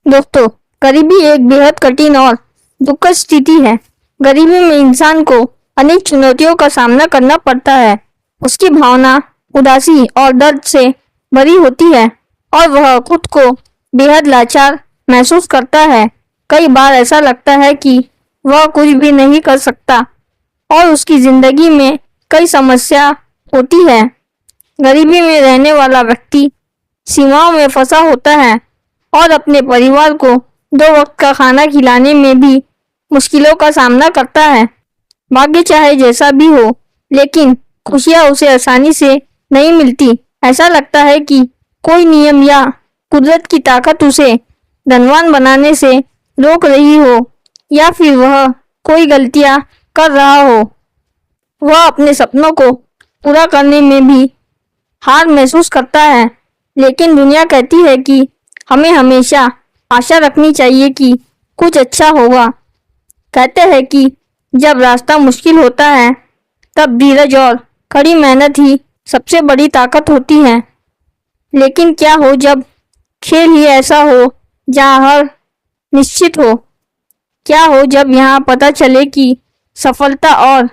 दोस्तों, गरीबी एक बेहद कठिन और दुखद स्थिति है। गरीबी में इंसान को अनेक चुनौतियों का सामना करना पड़ता है। उसकी भावना उदासी और दर्द से भरी होती है और वह खुद को बेहद लाचार महसूस करता है। कई बार ऐसा लगता है कि वह कुछ भी नहीं कर सकता और उसकी जिंदगी में कई समस्या होती है। गरीबी में रहने वाला व्यक्ति सीमाओं में फंसा होता है और अपने परिवार को 2 वक्त का खाना खिलाने में भी मुश्किलों का सामना करता है। भाग्य चाहे जैसा भी हो, लेकिन खुशियां उसे आसानी से नहीं मिलती। ऐसा लगता है कि कोई नियम या कुदरत की ताकत उसे धनवान बनाने से रोक रही हो, या फिर वह कोई गलतियां कर रहा हो। वह अपने सपनों को पूरा करने में भी हार महसूस करता है, लेकिन दुनिया कहती है कि हमें हमेशा आशा रखनी चाहिए कि कुछ अच्छा होगा। कहते हैं कि जब रास्ता मुश्किल होता है, तब धीरज और कड़ी मेहनत ही सबसे बड़ी ताकत होती है। लेकिन क्या हो जब खेल ही ऐसा हो जहां हर निश्चित हो? क्या हो जब यहाँ पता चले कि सफलता और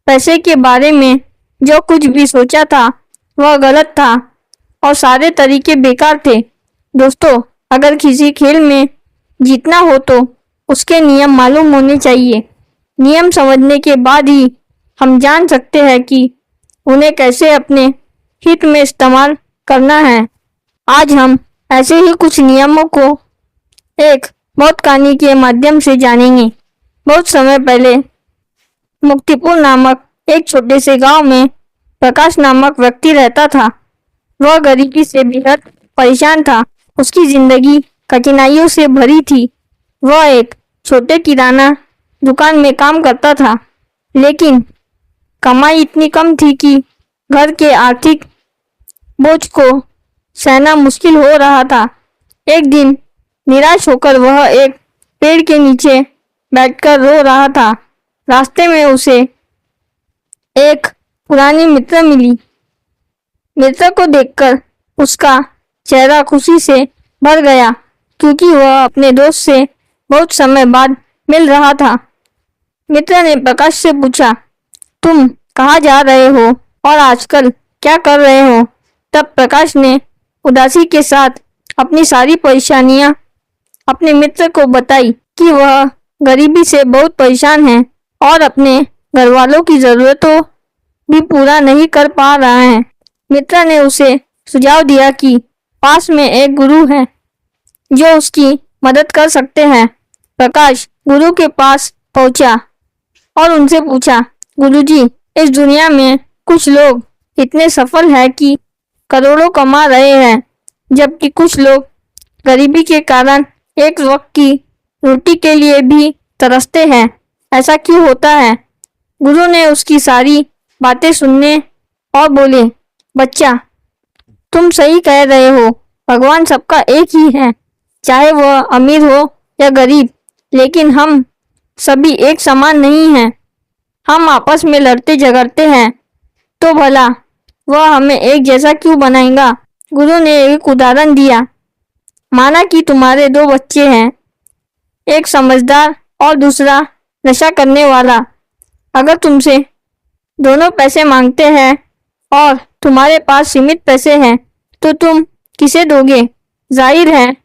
पैसे के बारे में जो कुछ भी सोचा था वह गलत था और सारे तरीके बेकार थे? दोस्तों, अगर किसी खेल में जीतना हो तो उसके नियम मालूम होने चाहिए। नियम समझने के बाद ही हम जान सकते हैं कि उन्हें कैसे अपने हित में इस्तेमाल करना है। आज हम ऐसे ही कुछ नियमों को एक मौत कहानी के माध्यम से जानेंगे। बहुत समय पहले मुक्तिपुर नामक एक छोटे से गांव में प्रकाश नामक व्यक्ति रहता था। वह गरीबी से बेहद परेशान था। उसकी जिंदगी कठिनाइयों से भरी थी। वह एक छोटे किराना दुकान में काम करता था, लेकिन कमाई इतनी कम थी कि घर के आर्थिक बोझ को सहना मुश्किल हो रहा था। एक दिन निराश होकर वह एक पेड़ के नीचे बैठकर रो रहा था। रास्ते में उसे एक पुरानी मित्र मिली। मित्र को देखकर उसका चेहरा खुशी से भर गया, क्योंकि वह अपने दोस्त से बहुत समय बाद मिल रहा था। मित्र ने प्रकाश से पूछा, तुम कहाँ जा रहे हो और आजकल क्या कर रहे हो? तब प्रकाश ने उदासी के साथ अपनी सारी परेशानियां अपने मित्र को बताई कि वह गरीबी से बहुत परेशान है और अपने घर वालों की जरूरतों भी पूरा नहीं कर पा रहा है। मित्र ने उसे सुझाव दिया कि पास में एक गुरु है जो उसकी मदद कर सकते हैं। प्रकाश गुरु के पास पहुंचा और उनसे पूछा, गुरुजी, इस दुनिया में कुछ लोग इतने सफल हैं कि करोड़ों कमा रहे हैं, जबकि कुछ लोग गरीबी के कारण एक वक्त की रोटी के लिए भी तरसते हैं। ऐसा क्यों होता है? गुरु ने उसकी सारी बातें सुनने और बोले, बच्चा, तुम सही कह रहे हो। भगवान सबका एक ही है, चाहे वह अमीर हो या गरीब, लेकिन हम सभी एक समान नहीं हैं। हम आपस में लड़ते झगड़ते हैं, तो भला वह हमें एक जैसा क्यों बनाएगा? गुरु ने एक उदाहरण दिया। माना कि तुम्हारे 2 बच्चे हैं, एक समझदार और दूसरा नशा करने वाला। अगर तुमसे दोनों पैसे मांगते हैं और तुम्हारे पास सीमित पैसे हैं, तो तुम किसे दोगे? जाहिर है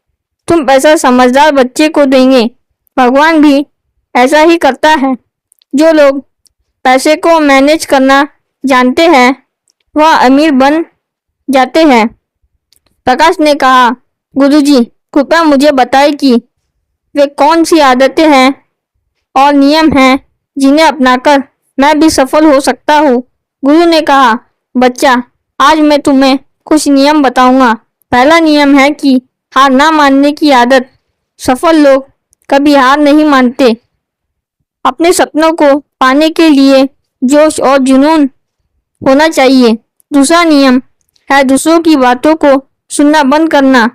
तुम पैसा समझदार बच्चे को देंगे। भगवान भी ऐसा ही करता है। जो लोग पैसे को मैनेज करना जानते हैं वह अमीर बन जाते हैं। प्रकाश ने कहा, गुरुजी, कृपया मुझे बताएं कि वे कौन सी आदतें हैं और नियम हैं जिन्हें अपनाकर मैं भी सफल हो सकता हूँ। गुरु ने कहा, बच्चा, आज मैं तुम्हें कुछ नियम बताऊंगा। पहला नियम है कि हार ना मानने की आदत। सफल लोग कभी हार नहीं मानते। अपने सपनों को पाने के लिए जोश और जुनून होना चाहिए। दूसरा नियम है दूसरों की बातों को सुनना बंद करना।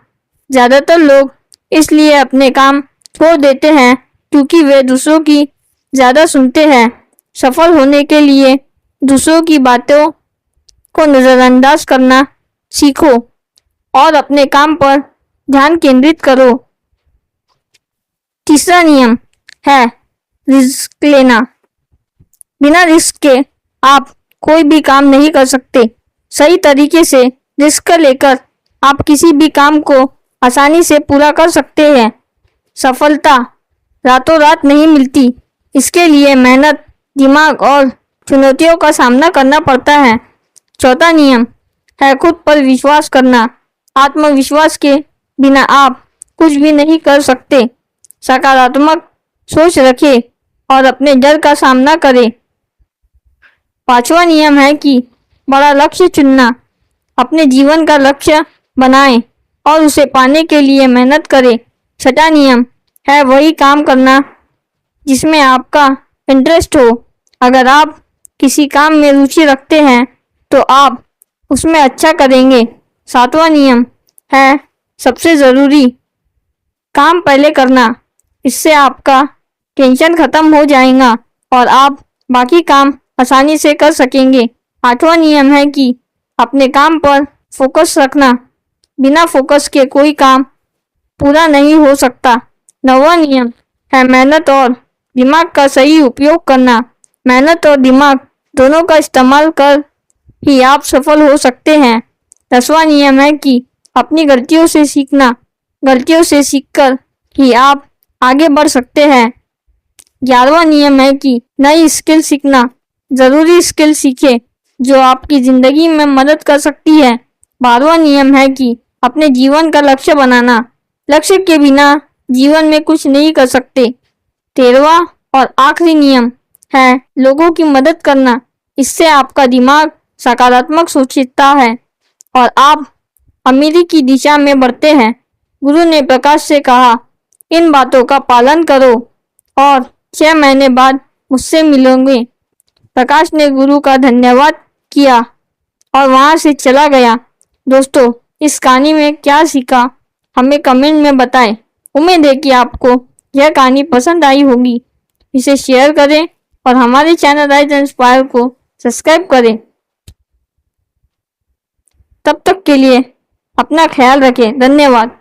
ज्यादातर लोग इसलिए अपने काम छोड़ देते हैं क्योंकि वे दूसरों की ज्यादा सुनते हैं। सफल होने के लिए दूसरों की बातों को नजरअंदाज करना सीखो और अपने काम पर ध्यान केंद्रित करो। तीसरा नियम है रिस्क लेना। बिना रिस्क के आप कोई भी काम नहीं कर सकते। सही तरीके से रिस्क लेकर आप किसी भी काम को आसानी से पूरा कर सकते हैं। सफलता रातों रात नहीं मिलती, इसके लिए मेहनत, दिमाग और चुनौतियों का सामना करना पड़ता है। चौथा नियम है खुद पर विश्वास करना। आत्मविश्वास के बिना आप कुछ भी नहीं कर सकते। सकारात्मक सोच रखें और अपने डर का सामना करें। पांचवा नियम है कि बड़ा लक्ष्य चुनना। अपने जीवन का लक्ष्य बनाएं और उसे पाने के लिए मेहनत करें। छठा नियम है वही काम करना जिसमें आपका इंटरेस्ट हो। अगर आप किसी काम में रुचि रखते हैं तो आप उसमें अच्छा करेंगे। सातवां नियम है सबसे ज़रूरी काम पहले करना। इससे आपका टेंशन खत्म हो जाएगा और आप बाकी काम आसानी से कर सकेंगे। आठवां नियम है कि अपने काम पर फोकस रखना। बिना फोकस के कोई काम पूरा नहीं हो सकता। नौवां नियम है मेहनत और दिमाग का सही उपयोग करना। मेहनत और दिमाग दोनों का इस्तेमाल कर ही आप सफल हो सकते हैं। 10वां नियम है कि अपनी गलतियों से सीखना। गलतियों से सीखकर ही आप आगे बढ़ सकते हैं। 11वां नियम है कि नई स्किल सीखना। जरूरी स्किल सीखें जो आपकी जिंदगी में मदद कर सकती है। 12वां नियम है कि अपने जीवन का लक्ष्य बनाना। लक्ष्य के बिना जीवन में कुछ नहीं कर सकते। 13वां और आखिरी नियम है लोगों की मदद करना। इससे आपका दिमाग सकारात्मक सोचता है और आप अमीरी की दिशा में बढ़ते हैं। गुरु ने प्रकाश से कहा, इन बातों का पालन करो और 6 महीने बाद मुझसे मिलोगे। प्रकाश ने गुरु का धन्यवाद किया और वहां से चला गया। दोस्तों, इस कहानी में क्या सीखा हमें कमेंट में बताएं। उम्मीद है कि आपको यह कहानी पसंद आई होगी। इसे शेयर करें और हमारे चैनल राइज इंस्पायर को सब्सक्राइब करें। तब तक के लिए अपना ख्याल रखें। धन्यवाद।